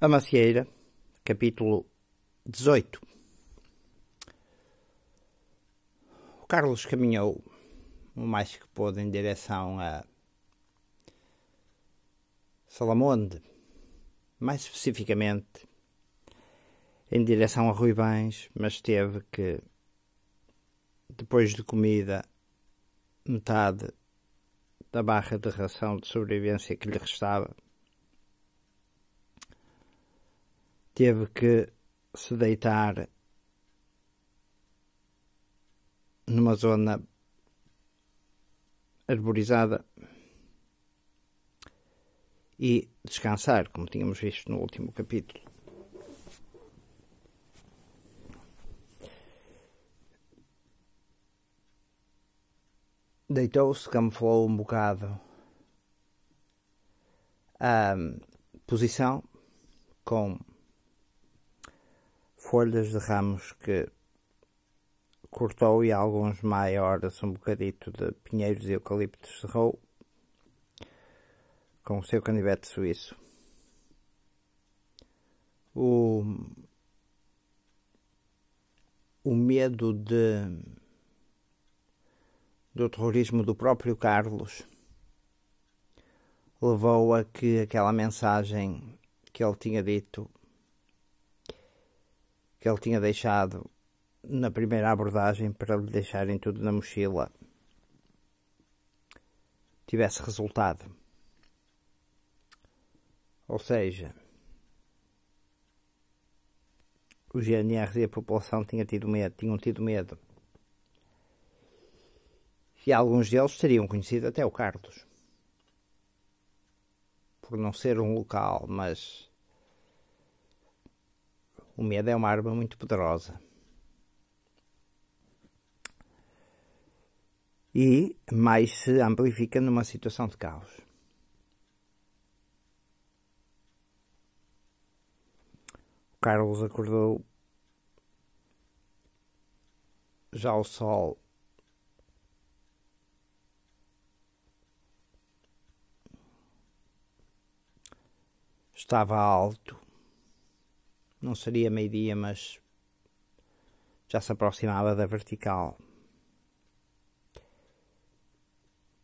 A Macieira, capítulo 18. O Carlos caminhou o mais que pôde em direção a Salamonde, mais especificamente em direção a Ruibães, mas teve que, depois de comida, metade da barra de ração de sobrevivência que lhe restava, teve que se deitar numa zona arborizada e descansar, como tínhamos visto no último capítulo. Deitou-se, camuflou um bocado a posição com folhas de ramos que cortou e alguns maiores, um bocadito de pinheiros e eucaliptos cerrou com o seu canivete suíço. O medo do terrorismo do próprio Carlos levou a que aquela mensagem que ele tinha dito, que ele tinha deixado na primeira abordagem para lhe deixarem tudo na mochila, tivesse resultado. Ou seja, os GNRs e a população tinham tido medo. E alguns deles teriam conhecido até o Carlos. Por não ser um local, mas o medo é uma arma muito poderosa. E mais se amplifica numa situação de caos. O Carlos acordou, já o sol estava alto, não seria meio-dia, mas já se aproximava da vertical.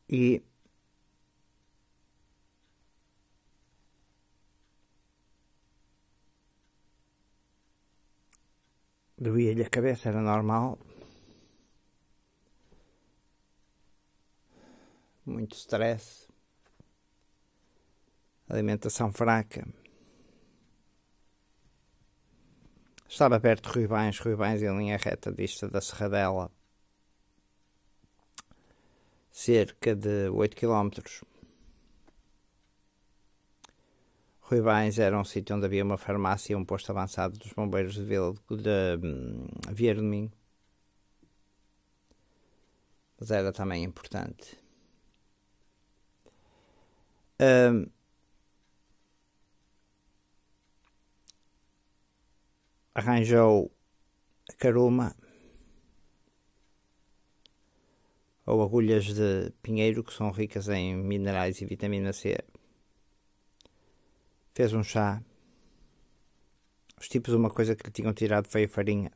E doía-lhe a cabeça, era normal. Muito stress. Alimentação fraca. Estava perto de Ruibães em linha reta dista da Serradela. Cerca de 8 km. Ruibães era um sítio onde havia uma farmácia e um posto avançado dos bombeiros de Vieira do Minho. Mas era também importante. Arranjou a caruma ou agulhas de pinheiro, que são ricas em minerais e vitamina C. Fez um chá. Os tipos, uma coisa que lhe tinham tirado foi a farinha.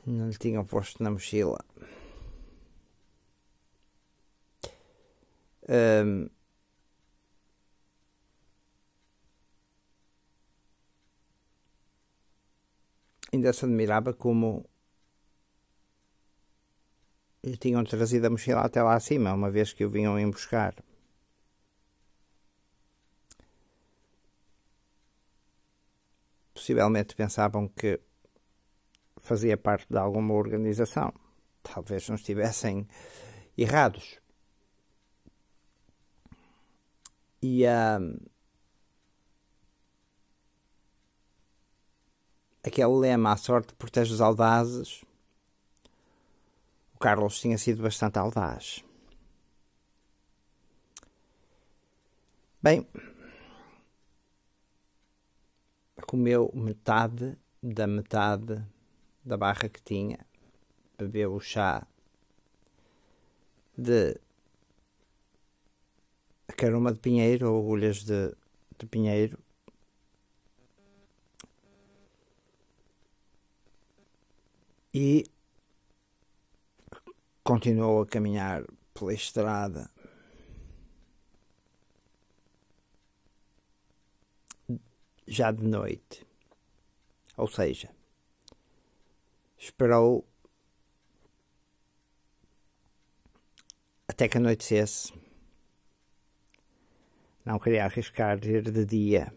Não lhe tinham posto na mochila. Ainda se admirava como lhe tinham trazido a mochila até lá acima, uma vez que o vinham emboscar. Possivelmente pensavam que fazia parte de alguma organização. Talvez não estivessem errados. E aquele lema, a sorte protege os audazes, o Carlos tinha sido bastante audaz. Bem, comeu metade da barra que tinha, bebeu o chá de caroma de pinheiro ou agulhas de pinheiro. E continuou a caminhar pela estrada já de noite, ou seja, esperou até que anoitecesse. Não queria arriscar ir de dia,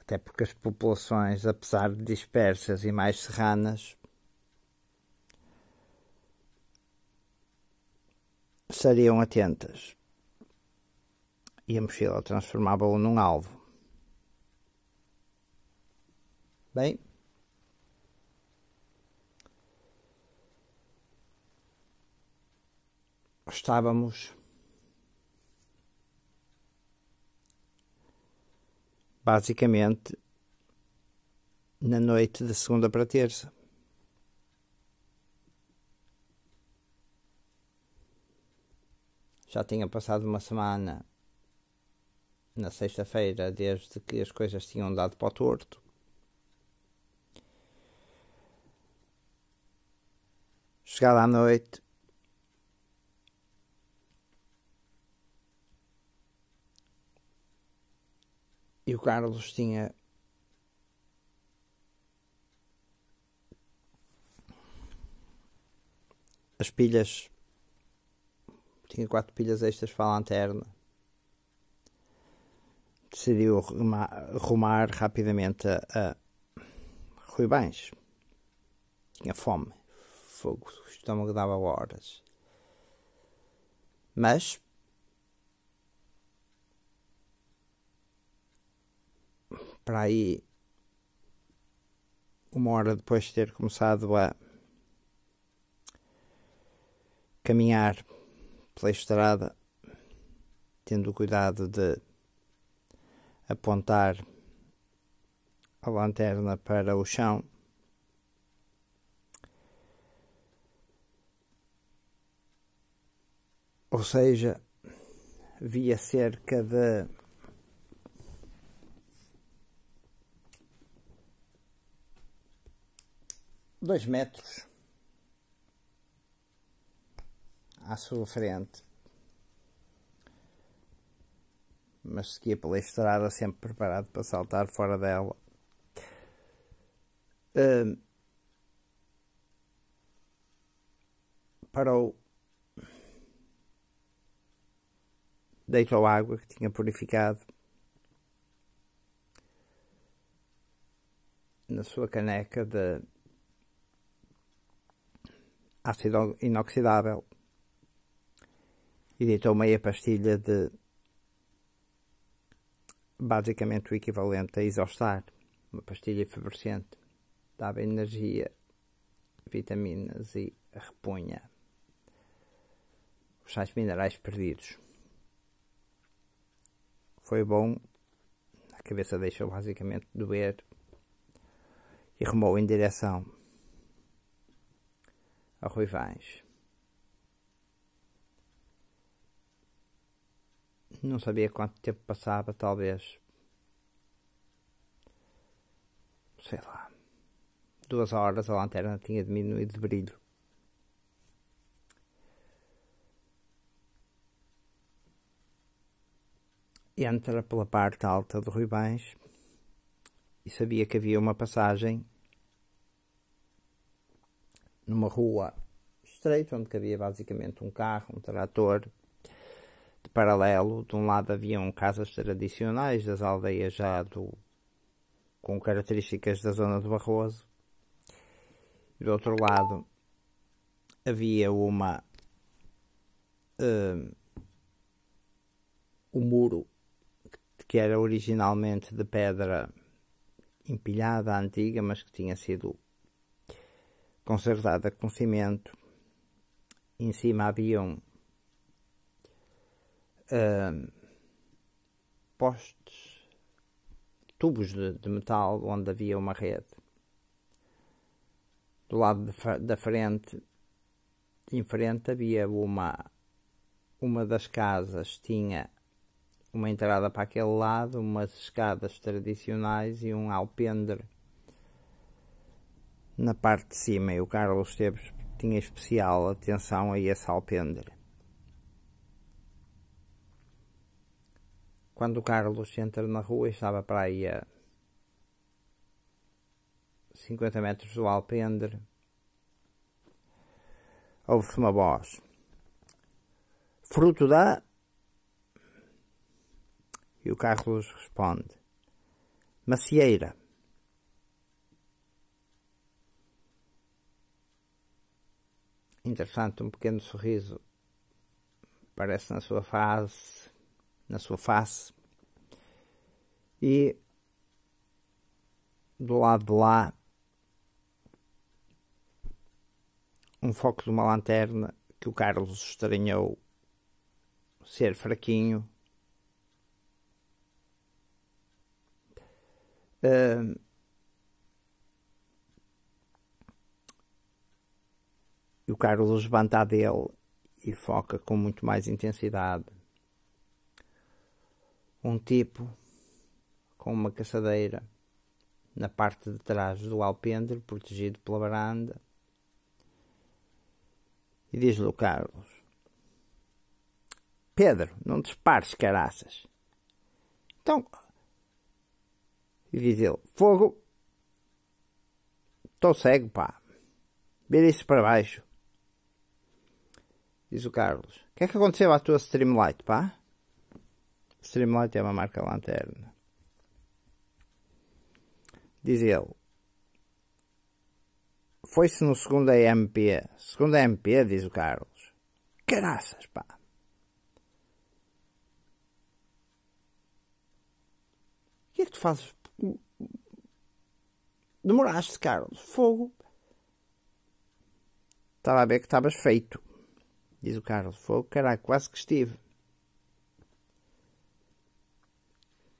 até porque as populações, apesar de dispersas e mais serranas, estariam atentas e a mochila transformava-o num alvo. Bem, estávamos basicamente na noite de segunda para terça. Já tinha passado uma semana na sexta-feira desde que as coisas tinham dado para o torto. Chegada à noite, e o Carlos tinha as pilhas, tinha 4 pilhas extras para a lanterna. Decidiu rumar rapidamente a Ruibães. Tinha fome, fogo, o estômago dava horas. Mas para aí, uma hora depois de ter começado a caminhar pela estrada, tendo o cuidado de apontar a lanterna para o chão, ou seja, via cerca de 2 metros à sua frente, mas seguia pela estrada sempre preparado para saltar fora dela. Parou, deitou água que tinha purificado na sua caneca de ácido inoxidável e deitou meia pastilha de basicamente o equivalente a Isostar, uma pastilha efervescente. Dava energia, vitaminas e repunha os sais minerais perdidos. Foi bom, a cabeça deixou basicamente doer e rumou em direção a Ruivães. Não sabia quanto tempo passava, talvez, sei lá, 2 horas. A lanterna tinha diminuído de brilho. Entra pela parte alta de Ruivães e sabia que havia uma passagem numa rua estreita, onde cabia basicamente um carro, um trator. De paralelo, de um lado haviam casas tradicionais das aldeias com características da zona do Barroso, e do outro lado havia um muro que era originalmente de pedra empilhada, antiga, mas que tinha sido consertada com cimento. Em cima haviam postes, tubos de metal onde havia uma rede. Do lado da frente, em frente, havia uma uma das casas tinha uma entrada para aquele lado, umas escadas tradicionais e um alpendre na parte de cima, e o Carlos tinha especial atenção a esse alpendre. Quando o Carlos entra na rua, estava para aí a 50 metros do alpendre, ouve-se uma voz: fruto da... E o Carlos responde: macieira. Interessante, um pequeno sorriso aparece na sua face, e do lado de lá um foco de uma lanterna que o Carlos estranhou ser fraquinho. E o Carlos levanta dele e foca com muito mais intensidade. Um tipo com uma caçadeira na parte de trás do alpendre, protegido pela varanda, e diz-lhe o Carlos: Pedro, não dispares, caraças. Então, e diz ele: fogo, estou cego, pá, vira isso para baixo. Diz o Carlos: o que é que aconteceu à tua Streamlight, pá? Streamlight é uma marca lanterna. Diz ele: foi-se no segundo AMP. Segundo AMP, diz o Carlos. Caraças, pá. O que é que tu fazes? Demoraste, Carlos. Fogo. Estava a ver que estavas feito. Diz o Carlos: fogo, caralho, quase que estive.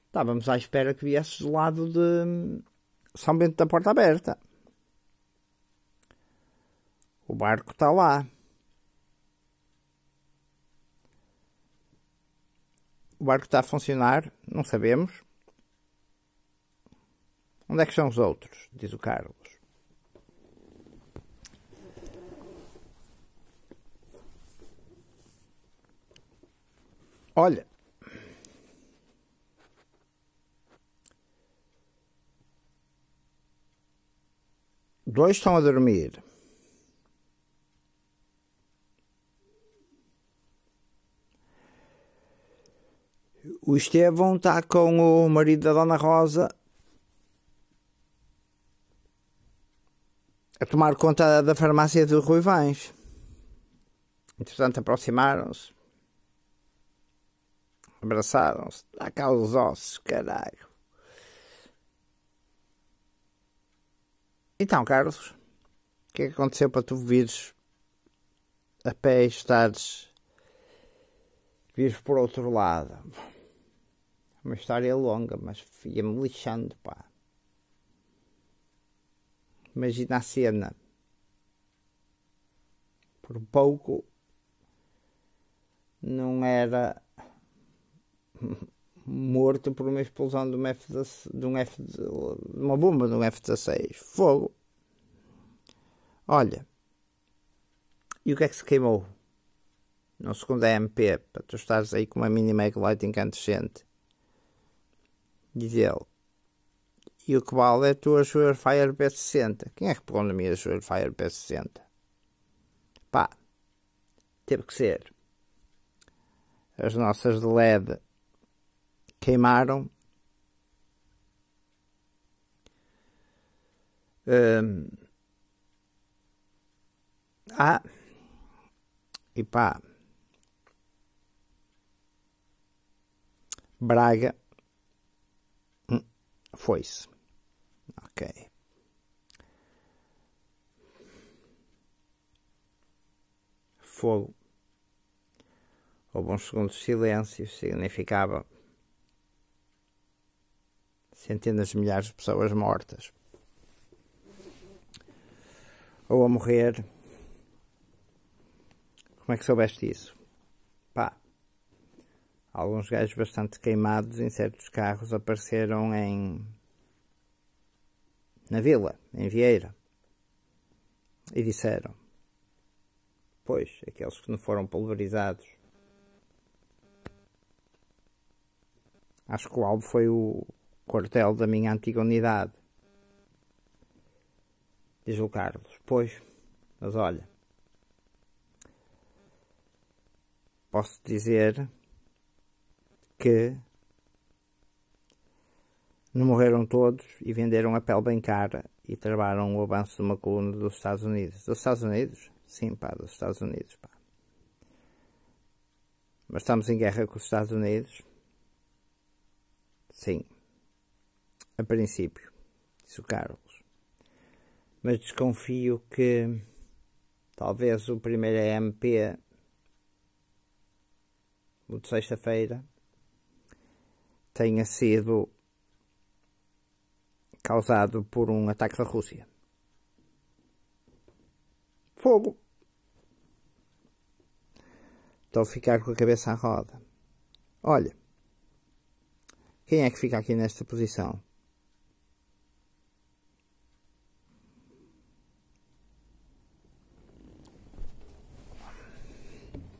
Estávamos à espera que viesses do lado de São Bento da Porta Aberta. O barco está lá. O barco está a funcionar, não sabemos. Onde é que são os outros? Diz o Carlos. Olha, dois estão a dormir. O Estevão está com o marido da Dona Rosa a tomar conta da farmácia do Ruivães. Entretanto, aproximaram-se, abraçaram-se. Dá cá os ossos, caralho. Então, Carlos, o que é que aconteceu para tu vires a pé e vires por outro lado? Uma história longa, mas ia-me lixando, pá. Imagina a cena. Por pouco não era morto por uma explosão de uma bomba de um F-16. Fogo. Olha, e o que é que se queimou? No segundo AMP, para tu estares aí com uma mini Maglite incandescente. Diz ele: e o que vale é a tua Surefire P60. Quem é que pegou na minha Surefire P60? Pá, teve que ser. As nossas de LED queimaram. E pá, Braga foi-se. Ok. Fogo. Houve uns segundos de silêncio. Significava centenas de milhares de pessoas mortas ou a morrer. Como é que soubeste isso? Pá, Alguns gajos bastante queimados em certos carros apareceram na Vila, em Vieira, e disseram: pois, aqueles que não foram pulverizados. Acho que o alvo foi o quartel da minha antiga unidade. Diz o Carlos: pois, mas olha, posso dizer que não morreram todos e venderam a pele bem cara e travaram o avanço de uma coluna dos Estados Unidos. Dos Estados Unidos? Sim, pá, dos Estados Unidos, pá. Mas estamos em guerra com os Estados Unidos? Sim. A princípio, disse o Carlos. Mas desconfio que talvez o primeiro EMP, o de sexta-feira, tenha sido causado por um ataque da Rússia. Fogo! Estou a ficar com a cabeça à roda. Olha, quem é que fica aqui nesta posição?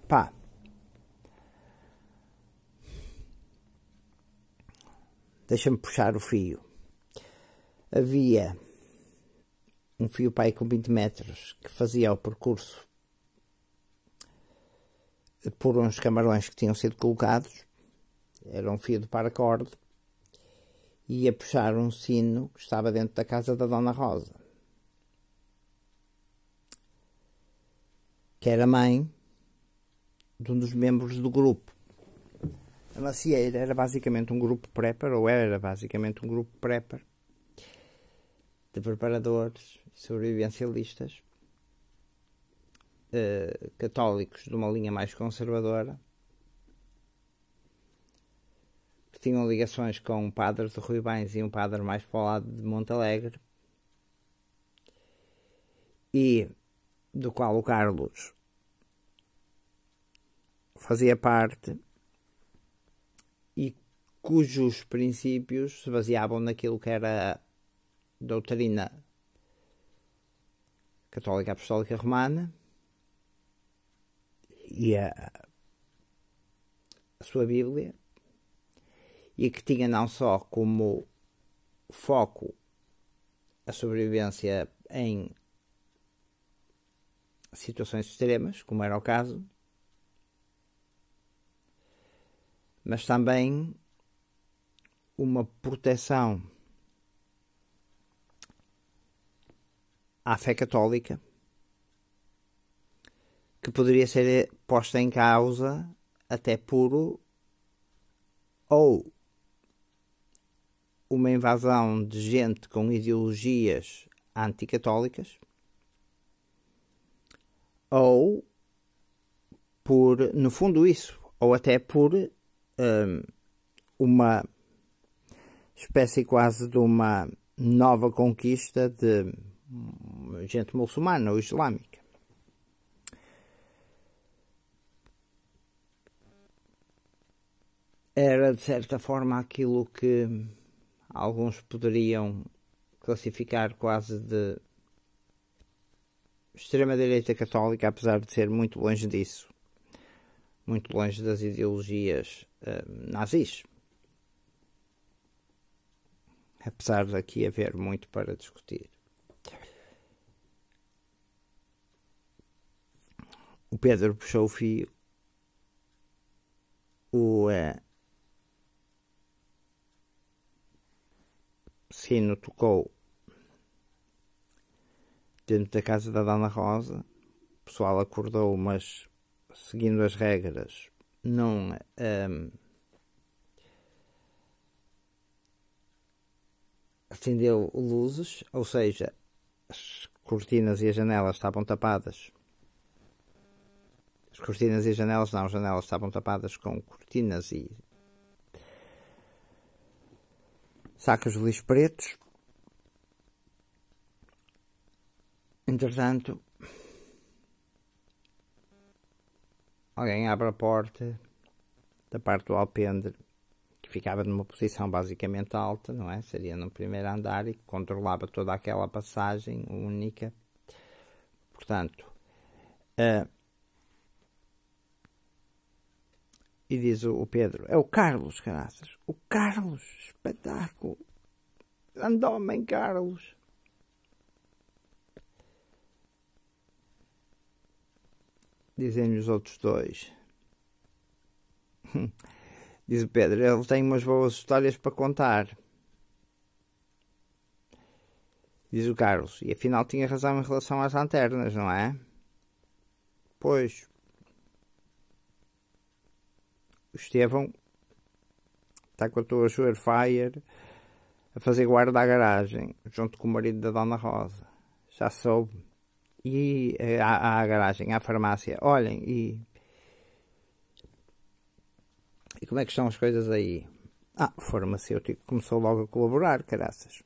Pá. Deixa-me puxar o fio. Havia um fio pai com 20 metros que fazia o percurso por uns camarões que tinham sido colocados. Era um fio de paracorde. E ia puxar um sino que estava dentro da casa da Dona Rosa, que era mãe de um dos membros do grupo. A macieira era basicamente um grupo prepper, ou era basicamente um grupo prepper, de preparadores e sobrevivencialistas católicos de uma linha mais conservadora, que tinham ligações com um padre de Ruibães e um padre mais para o lado de Montalegre, e do qual o Carlos fazia parte, e cujos princípios se baseavam naquilo que era a doutrina católica apostólica romana e a sua Bíblia, e que tinha não só como foco a sobrevivência em situações extremas, como era o caso, mas também uma proteção à fé católica, que poderia ser posta em causa até por ou uma invasão de gente com ideologias anticatólicas, ou por, no fundo isso, ou até por uma espécie quase de uma nova conquista de gente muçulmana ou islâmica. Era, de certa forma, aquilo que alguns poderiam classificar quase de extrema-direita católica, apesar de ser muito longe disso, muito longe das ideologias nazis. Apesar de aqui haver muito para discutir. O Pedro puxou o fio. O sino tocou dentro da casa da Dona Rosa. O pessoal acordou, mas seguindo as regras, não acendeu luzes, ou seja, as cortinas e as janelas estavam tapadas. As cortinas e as janelas não, as janelas estavam tapadas com cortinas e sacos de lixo pretos. Entretanto, alguém abre a porta da parte do alpendre, que ficava numa posição basicamente alta, não é? Seria no primeiro andar e controlava toda aquela passagem única. Portanto, e diz o Pedro, é o Carlos, caraças, o Carlos, espetáculo, grande homem Carlos. Dizem-lhe os outros dois. Diz o Pedro, ele tem umas boas histórias para contar. Diz o Carlos, e afinal tinha razão em relação às lanternas, não é? Pois. O Estevão está com a tua Surefire a fazer guarda à garagem, junto com o marido da Dona Rosa. Já soube. E à garagem, à farmácia. Olhem, e como é que estão as coisas aí? O farmacêutico começou logo a colaborar, caraças.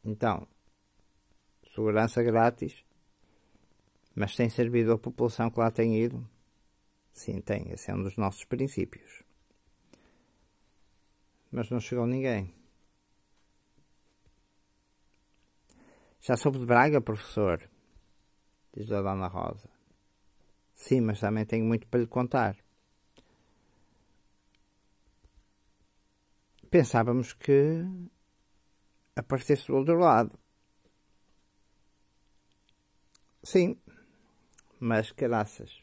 Então, segurança grátis, mas tem servido a população que lá tem ido? Sim, tem. Esse é um dos nossos princípios. Mas não chegou ninguém. Já soube de Braga, professor? Diz a Dona Rosa. Sim, mas também tenho muito para lhe contar. Pensávamos que aparecesse do outro lado. Sim, mas caraças.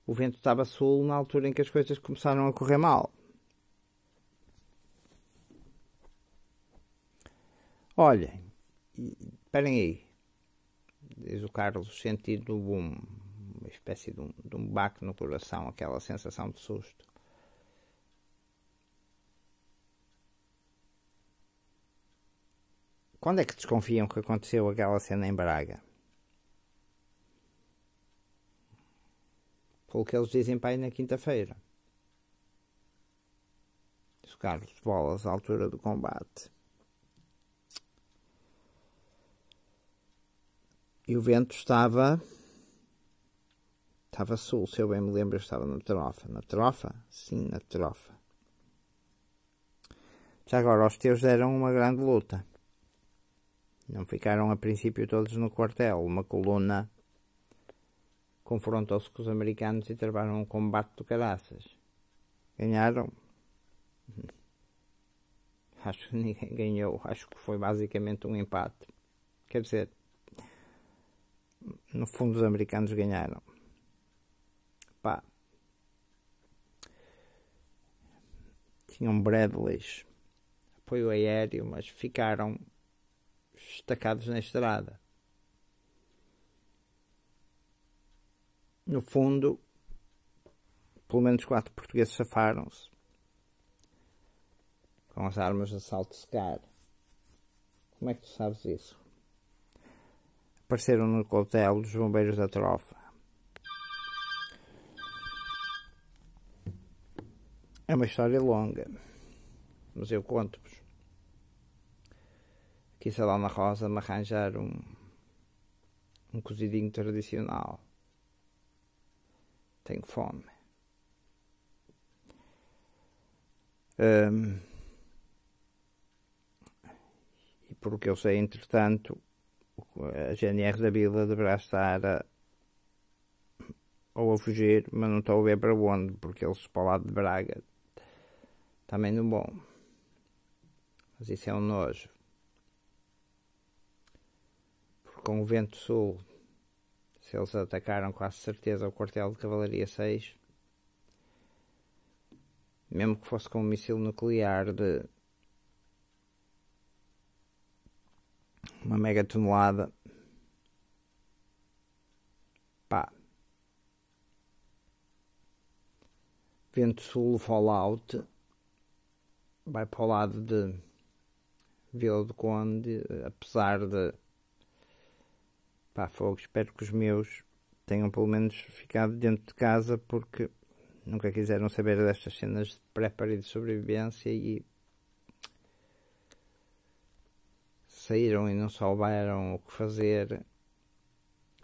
O vento estava sul na altura em que as coisas começaram a correr mal. Olhem, esperem aí, diz o Carlos, sentindo uma espécie de um baque no coração, aquela sensação de susto. Quando é que desconfiam que aconteceu aquela cena em Braga? Pelo que eles dizem para aí na quinta-feira. Diz o Carlos, bolas à altura do combate. E o vento estava sul, se eu bem me lembro, estava na trofa. Na trofa? Sim, na trofa. Já agora, os teus deram uma grande luta. Não ficaram a princípio todos no quartel. Uma coluna confrontou-se com os americanos e travaram um combate do caraças. Ganharam? Acho que ninguém ganhou. Acho que foi basicamente um empate. Quer dizer, no fundo os americanos ganharam. Pá. Tinham Bradleys, apoio aéreo, mas ficaram estacados na estrada. No fundo, pelo menos 4 portugueses safaram-se com as armas de assalto Scar. Como é que tu sabes isso? Apareceram no quartel dos bombeiros da trofa. É uma história longa, mas eu conto-vos. Aqui se a Dona Rosa me arranjar um cozidinho tradicional. Tenho fome. E por o que eu sei, entretanto, a GNR da Vila deverá estar ou a fugir, mas não estou a ver para onde, porque eles para o lado de Braga também não bom. Mas isso é um nojo. Porque com o vento sul, se eles atacaram quase certeza o quartel de Cavalaria 6, mesmo que fosse com um míssil nuclear de uma mega tonelada, pá, vento sul, fallout, vai para o lado de Vila do Conde, apesar de pá, fogo, espero que os meus tenham pelo menos ficado dentro de casa, porque nunca quiseram saber destas cenas de preparo e de sobrevivência e saíram e não souberam o que fazer.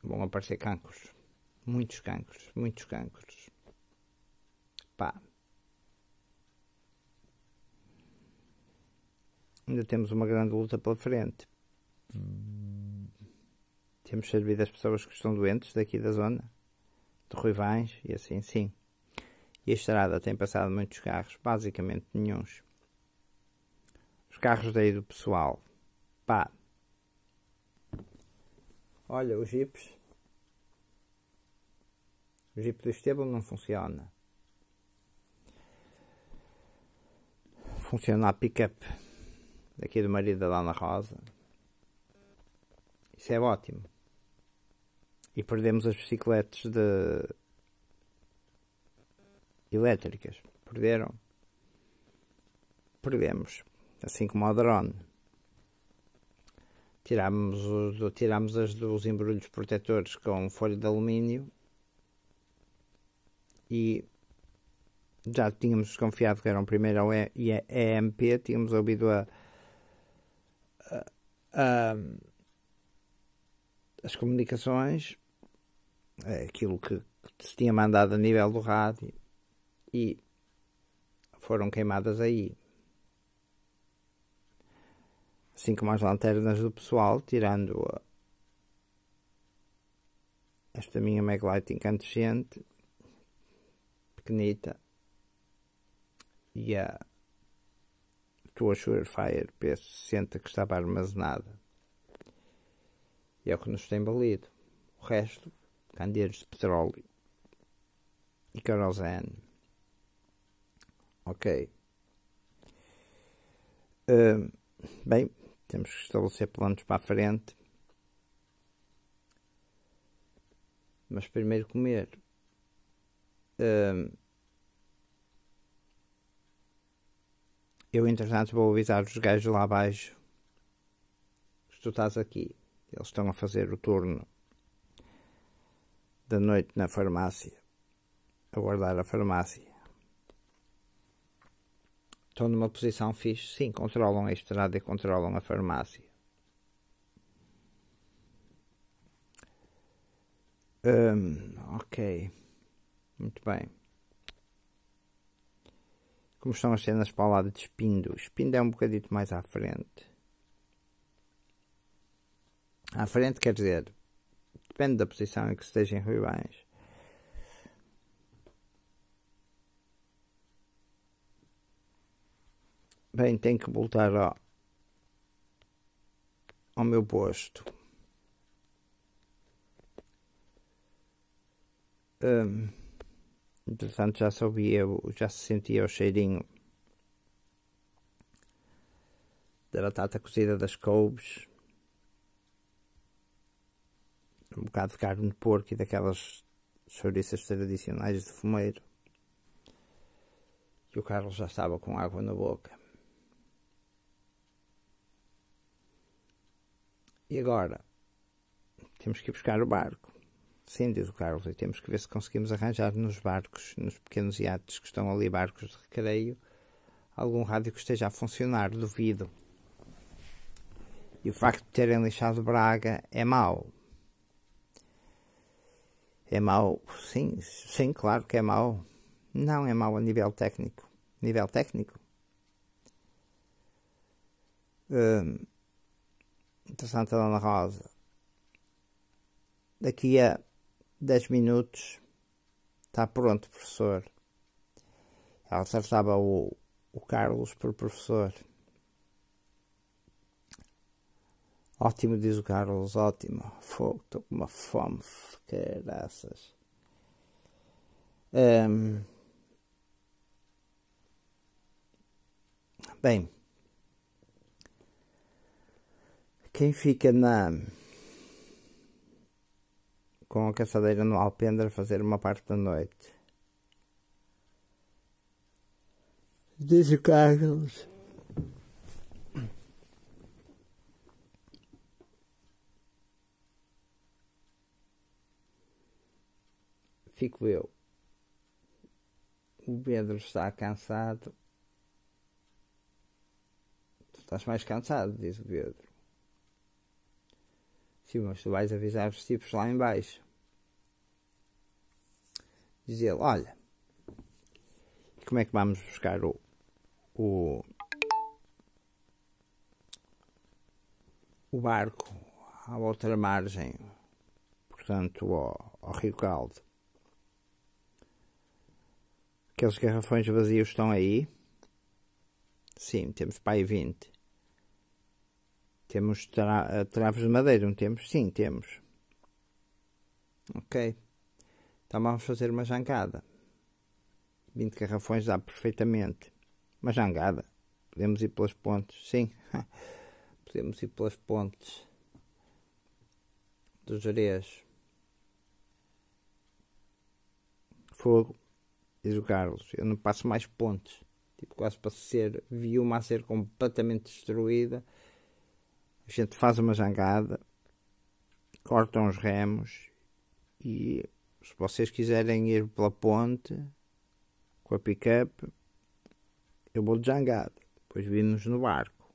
Vão aparecer cancros, muitos cancros, muitos cancros. Pá. Ainda temos uma grande luta pela frente. Temos servido as pessoas que estão doentes daqui da zona, de Ruivães e assim, sim. E a estrada tem passado muitos carros, basicamente nenhuns. Os carros daí do pessoal, pá. Olha, os jipes. O jipe do Estevão não funciona. Funciona a pick-up daqui do marido da Dona Rosa. Isso é ótimo. E perdemos as bicicletas elétricas. Perdemos. Assim como o drone. Tirámos as dos embrulhos protetores com folha de alumínio e já tínhamos desconfiado que eram primeiro o EMP, tínhamos ouvido as comunicações, aquilo que se tinha mandado a nível do rádio, e foram queimadas aí. Assim como as lanternas do pessoal, tirando esta minha Maglite incandescente, pequenita, e a tua Surefire P60 que estava armazenada. E é o que nos tem valido. O resto, candeeiros de petróleo e querosene. Ok. Bem, temos que estabelecer planos para a frente. Mas primeiro comer. Eu, entretanto, vou avisar os gajos lá abaixo que tu estás aqui. Eles estão a fazer o turno da noite na farmácia, a guardar a farmácia. Estão numa posição fixe, sim, controlam a estrada e controlam a farmácia. Ok, muito bem. Como estão as cenas para o lado de Espindo? Espindo é um bocadito mais à frente. À frente quer dizer, depende da posição em que esteja em Ruivães. Bem, tenho que voltar ao meu posto. Entretanto já já se sentia o cheirinho da batata cozida das couves, um bocado de carne de porco e daquelas chouriças tradicionais de fumeiro. E o Carlos já estava com água na boca. E agora? Temos que ir buscar o barco. Sim, diz o Carlos, e temos que ver se conseguimos arranjar nos barcos, nos pequenos iates que estão ali, barcos de recreio, algum rádio que esteja a funcionar, duvido. E o facto de terem lixado Braga é mau. É mau? Sim, claro que é mau. Não é mau a nível técnico. Nível técnico? Interessante a Dona Rosa. Daqui a 10 minutos está pronto, professor. Ela tratava o Carlos por professor. Ótimo, diz o Carlos, ótimo. Fogo, estou com uma fome, caraças. Bem, quem fica com a caçadeira no alpendre a fazer uma parte da noite? Diz o Carlos. Fico eu. O Pedro está cansado. Tu estás mais cansado, diz o Pedro. Sim, mas tu vais avisar os tipos lá em baixo. Diz ele, olha, Como é que vamos buscar o barco à outra margem, portanto ao Rio Caldo? Aqueles garrafões vazios estão aí? Sim, temos para aí 20. Temos travos de madeira, não temos? Sim, temos. Ok. Então vamos fazer uma jangada. 20 garrafões dá perfeitamente. Uma jangada. Podemos ir pelas pontes. Sim. Podemos ir pelas pontes dos Jerez. Fogo. Diz o Carlos. Eu não passo mais pontes. Tipo, quase para vi uma a ser completamente destruída. A gente faz uma jangada. Cortam os remos. E se vocês quiserem ir pela ponte com a pick-up, eu vou de jangada. Depois vimos no barco.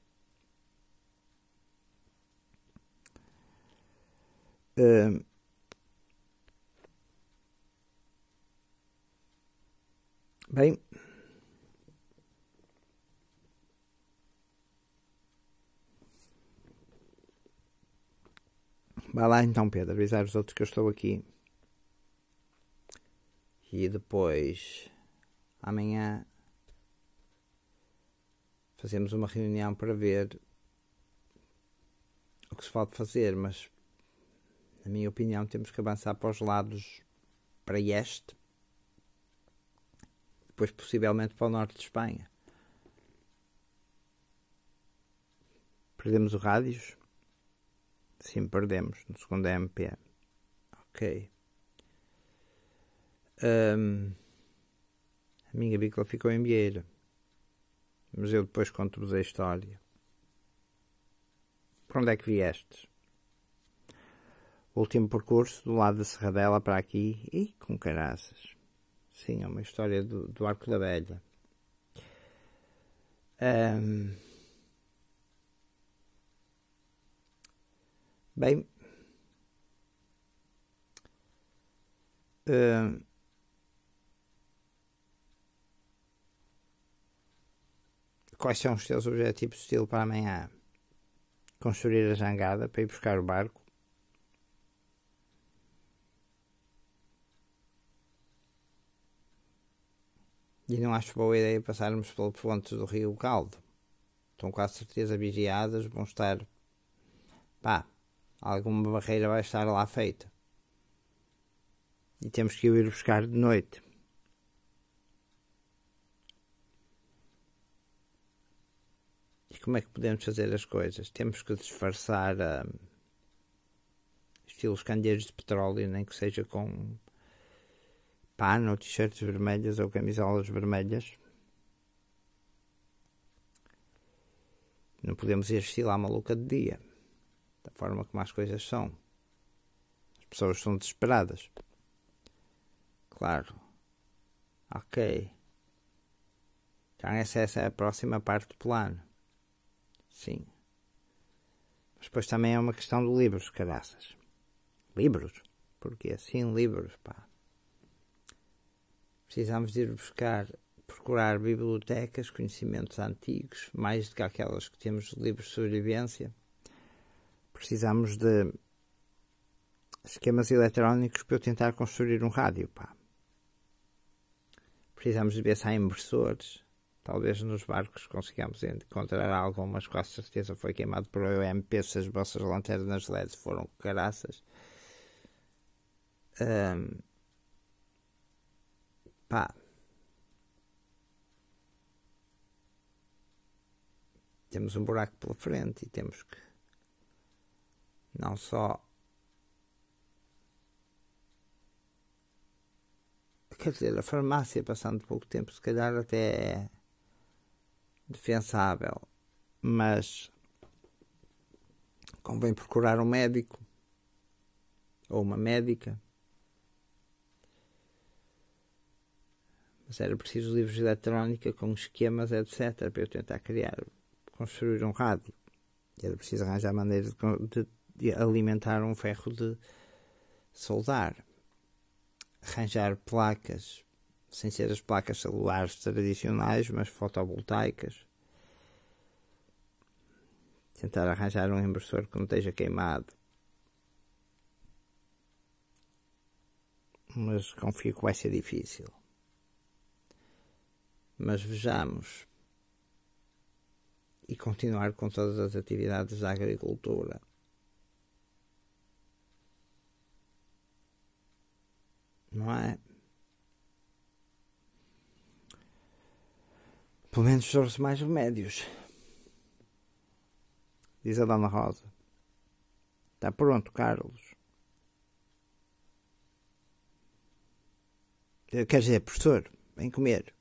Bem, vai lá então, Pedro, avisar os outros que eu estou aqui. E depois, amanhã, fazemos uma reunião para ver o que se pode fazer, mas, na minha opinião, temos que avançar para os lados para este, depois possivelmente para o norte de Espanha. Perdemos o rádios? Sim, perdemos, no segundo MP. Ok. A minha bicla ficou em Vieira, mas eu depois conto-vos a história. Por onde é que viestes? O último percurso do lado da Serradela para aqui. E com caraças. Sim, é uma história do Arco da Velha. Bem, quais são os teus objetivos de estilo para amanhã? Construir a jangada para ir buscar o barco? E não acho boa ideia passarmos pelas fontes do Rio Caldo. Estão quase certeza vigiadas, vão estar... alguma barreira vai estar lá feita. E temos que ir buscar de noite. E como é que podemos fazer as coisas? Temos que disfarçar estilos candeeiros de petróleo, nem que seja com pano, ou t-shirts vermelhas ou camisolas vermelhas. Não podemos ir estilar maluca de dia, da forma como as coisas são. As pessoas são desesperadas. Claro. Ok. Então essa é a próxima parte do plano. Sim. Mas depois também é uma questão de livros, caraças. Livros? Porquê? Sim, livros, pá. Precisamos de ir procurar bibliotecas, conhecimentos antigos, mais do que aquelas que temos de livros de sobrevivência. Precisamos de esquemas eletrónicos para eu tentar construir um rádio, pá. Precisamos de ver se há inversores. Talvez nos barcos consigamos encontrar algo, mas com certeza foi queimado por UMP se as vossas lanternas LED foram caraças. Temos um buraco pela frente e temos que não só... Quer dizer, a farmácia, passando pouco tempo, se calhar até é defensável, mas convém procurar um médico ou uma médica. Mas era preciso livros de eletrónica com esquemas, etc, para eu tentar construir um rádio. E era preciso arranjar maneiras de alimentar um ferro de soldar. Arranjar placas sem ser as placas celulares tradicionais, mas fotovoltaicas. Tentar arranjar um inversor que não esteja queimado. Mas confio que vai ser difícil. Mas vejamos. E continuar com todas as atividades da agricultura. Não é? Pelo menos trouxe mais remédios. Diz a Dona Rosa. Está pronto, Carlos. Quer dizer, professor, vem comer.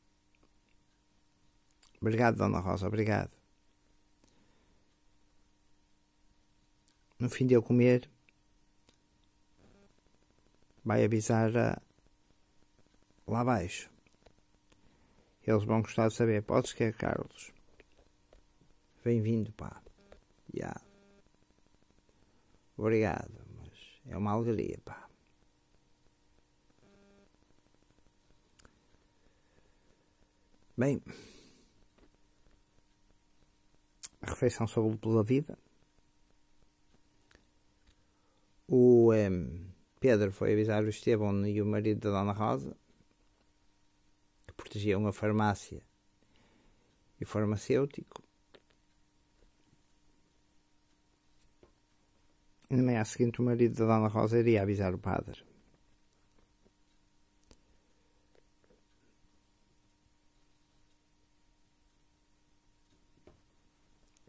Obrigado, Dona Rosa, obrigado. No fim de eu comer, vai avisar lá abaixo. Eles vão gostar de saber. Podes que é, Carlos? Bem-vindo, pá. Yeah. Obrigado, mas é uma alegria, pá. Bem, a refeição sobre o pela vida. O Pedro foi avisar o Estevão e o marido da Dona Rosa, que protegiam a farmácia e o farmacêutico. E na manhã seguinte o marido da Dona Rosa iria avisar o padre.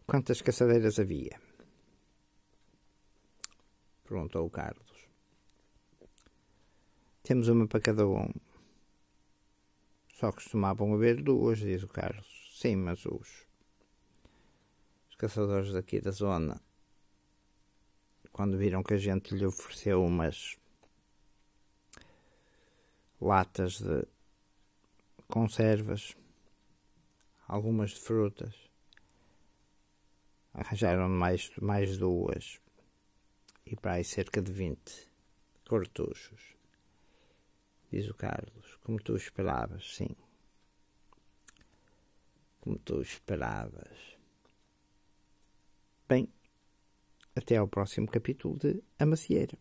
Quantas caçadeiras havia? Perguntou o Carlos. Temos uma para cada um. Só costumavam haver duas, diz o Carlos. Sim, mas os caçadores daqui da zona, quando viram que a gente lhe ofereceu umas latas de conservas, algumas de frutas, arranjaram mais duas e para aí cerca de 20 cartuchos. Diz o Carlos, como tu esperavas, sim. Como tu esperavas. Bem, até ao próximo capítulo de A Macieira.